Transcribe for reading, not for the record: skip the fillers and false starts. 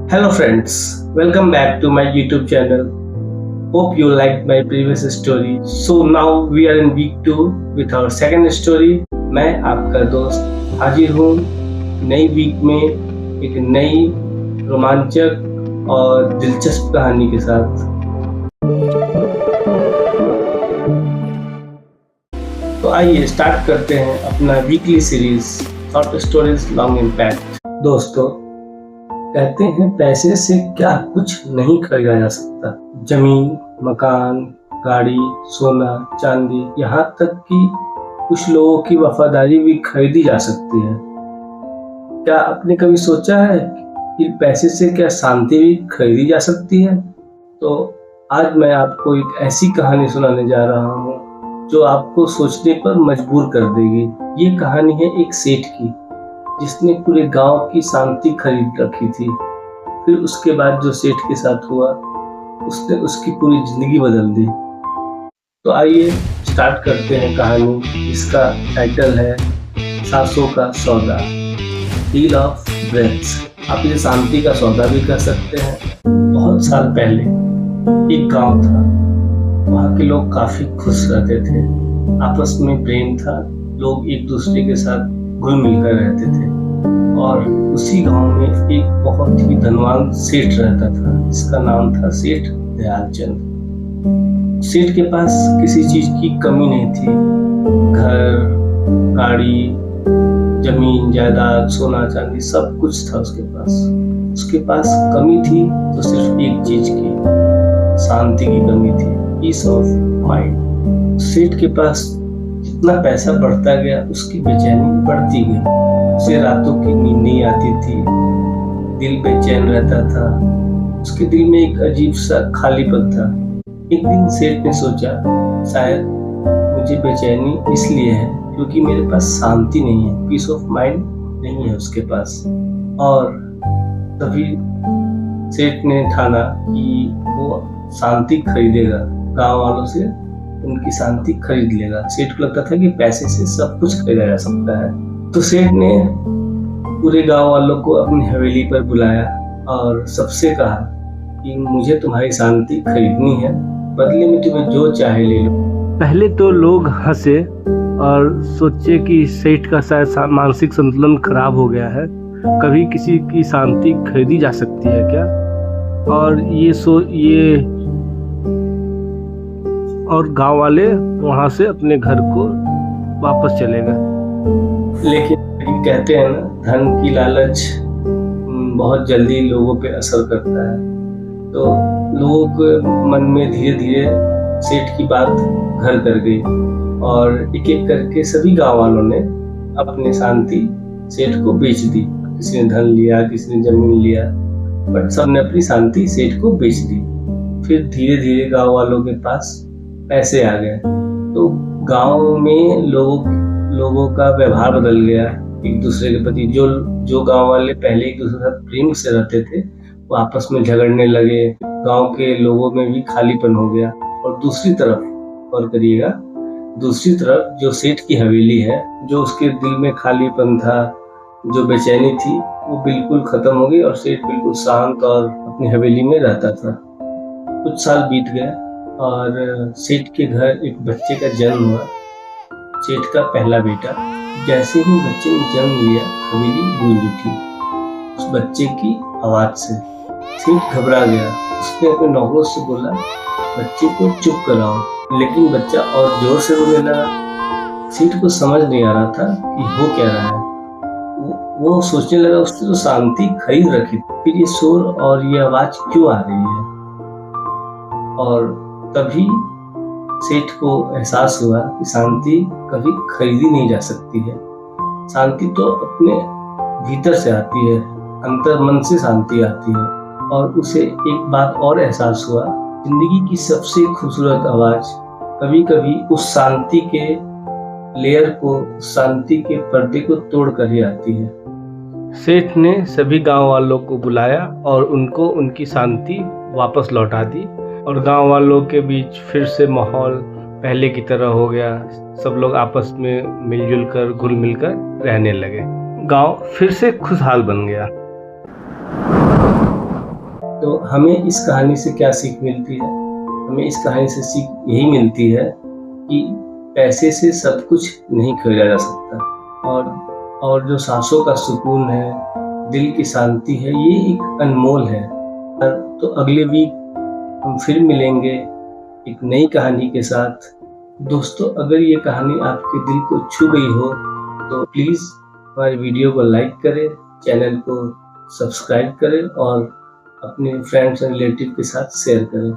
Hello friends, welcome back to my YouTube channel. Hope you liked my previous story. So now we are in week 2 with our second story. मैं आपका दोस्त हाजिर हूँ नई week में एक नई रोमांचक और दिलचस्प कहानी के साथ। तो आइए स्टार्ट करते हैं अपना weekly series short stories long impact. दोस्तों, कहते हैं पैसे से क्या कुछ नहीं खरीदा जा सकता। जमीन, मकान, गाड़ी, सोना, चांदी, यहाँ तक कि कुछ लोगों की वफादारी भी खरीदी जा सकती है। क्या आपने कभी सोचा है कि पैसे से क्या शांति भी खरीदी जा सकती है? तो आज मैं आपको एक ऐसी कहानी सुनाने जा रहा हूँ जो आपको सोचने पर मजबूर कर देगी। ये कहानी है एक सेठ की जिसने पूरे गांव की शांति खरीद रखी थी। फिर उसके बाद जो सेठ के साथ हुआ उसने उसकी पूरी जिंदगी बदल दी। तो आइए स्टार्ट करते हैं कहानी जिसका टाइटल है सांसों का सौदा, डील ऑफ ब्रेथ्स। आप इसे शांति का सौदा भी कह सकते हैं। बहुत साल पहले एक गांव था। वहाँ के लोग काफी खुश रहते थे, आपस में प्रेम था, लोग एक दूसरे के साथ घुल मिलकर रहते थे। और उसी गांव में एक बहुत ही धनवान सेठ रहता था जिसका नाम था सेठ दयालचंद। सेठ के पास किसी चीज की कमी नहीं थी। घर, गाड़ी, जमीन, जायदाद, सोना, चांदी सब कुछ था उसके पास। उसके पास कमी थी तो सिर्फ एक चीज की, शांति की कमी थी, पीस ऑफ माइंड। सेठ के पास जितना पैसा बढ़ता गया उसकी बेचैनी बढ़ती गई। उसे रातों की नींद नहीं आती थी, दिल बेचैन रहता था। उसके दिल में एक अजीब सा खालीपन था। एक दिन सेठ ने सोचा शायद मुझे बेचैनी इसलिए है क्योंकि मेरे पास शांति नहीं है, पीस ऑफ माइंड नहीं है उसके पास। और तभी सेठ ने ठाना कि वो शांति खरीदेगा, गांव वालों से उनकी शांति खरीद लेगा। सेठ को लगता था कि पैसे से सब कुछ खरीदा जा सकता है। तो सेठ ने पूरे गांव वालों को अपनी हवेली पर बुलाया और सबसे कहा कि मुझे तुम्हारी शांति खरीदनी है, बदले में तुम्हें जो चाहे ले लो। पहले तो लोग हंसे और सोचे कि सेठ का शायद मानसिक संतुलन खराब हो गया है, कभी किसी की शांति खरीदी जा सकती है क्या? और गांव वाले वहां से अपने घर को वापस चले गए। लेकिन कहते हैं ना, धन की लालच बहुत जल्दी लोगों पे असर करता है। तो लोगों के मन में धीरे धीरे सेठ की बात घर कर गई और एक एक करके सभी गांव वालों ने अपनी शांति सेठ को बेच दी। किसी ने धन लिया, किसी ने जमीन लिया, बट सबने अपनी शांति सेठ को बेच दी। फिर धीरे धीरे गांव वालों के पास पैसे आ गए तो गांव में लोगों का व्यवहार बदल गया एक दूसरे के प्रति। जो गांव वाले पहले एक दूसरे के साथ प्रेम से रहते थे वो आपस में झगड़ने लगे। गांव के लोगों में भी खालीपन हो गया। और दूसरी तरफ और करिएगा, दूसरी तरफ जो सेठ की हवेली है, जो उसके दिल में खालीपन था, जो बेचैनी थी, वो बिल्कुल खत्म हो गई और सेठ बिल्कुल शांत और अपनी हवेली में रहता था। कुछ साल बीत गए और सेठ के घर एक बच्चे का जन्म हुआ, सेठ का पहला बेटा। जैसे ही बच्चे ने जन्म लिया हवेली गूंज उठी उस बच्चे की आवाज से। सेठ घबरा गया। उसने अपने नौकरों से बोला बच्चे को चुप कराओ, लेकिन बच्चा और जोर से रोने लगा। सेठ को समझ नहीं आ रहा था कि हो क्या रहा है। वो सोचने लगा उसने तो शांति खरीद रखी, फिर ये शोर और ये आवाज क्यों आ रही है। और तभी सेठ को एहसास हुआ कि शांति कभी खरीदी नहीं जा सकती है। शांति तो अपने भीतर से आती है, अंतर मन से शांति आती है। और उसे एक बात और एहसास हुआ, जिंदगी की सबसे खूबसूरत आवाज कभी कभी उस शांति के लेयर को, शांति के पर्दे को तोड़ कर ही आती है। सेठ ने सभी गांव वालों को बुलाया और उनको उनकी शांति वापस लौटा दी और गांव वालों के बीच फिर से माहौल पहले की तरह हो गया। सब लोग आपस में मिलजुल कर, घुल मिलकर रहने लगे। गांव फिर से खुशहाल बन गया। तो हमें इस कहानी से क्या सीख मिलती है? हमें इस कहानी से सीख यही मिलती है कि पैसे से सब कुछ नहीं खरीदा जा सकता, और जो सांसों का सुकून है, दिल की शांति है, ये एक अनमोल है। तो अगले वीक हम फिर मिलेंगे एक नई कहानी के साथ। दोस्तों, अगर ये कहानी आपके दिल को छू गई हो तो प्लीज़ हमारी वीडियो को लाइक करें, चैनल को सब्सक्राइब करें और अपने फ्रेंड्स एंड रिलेटिव के साथ शेयर करें।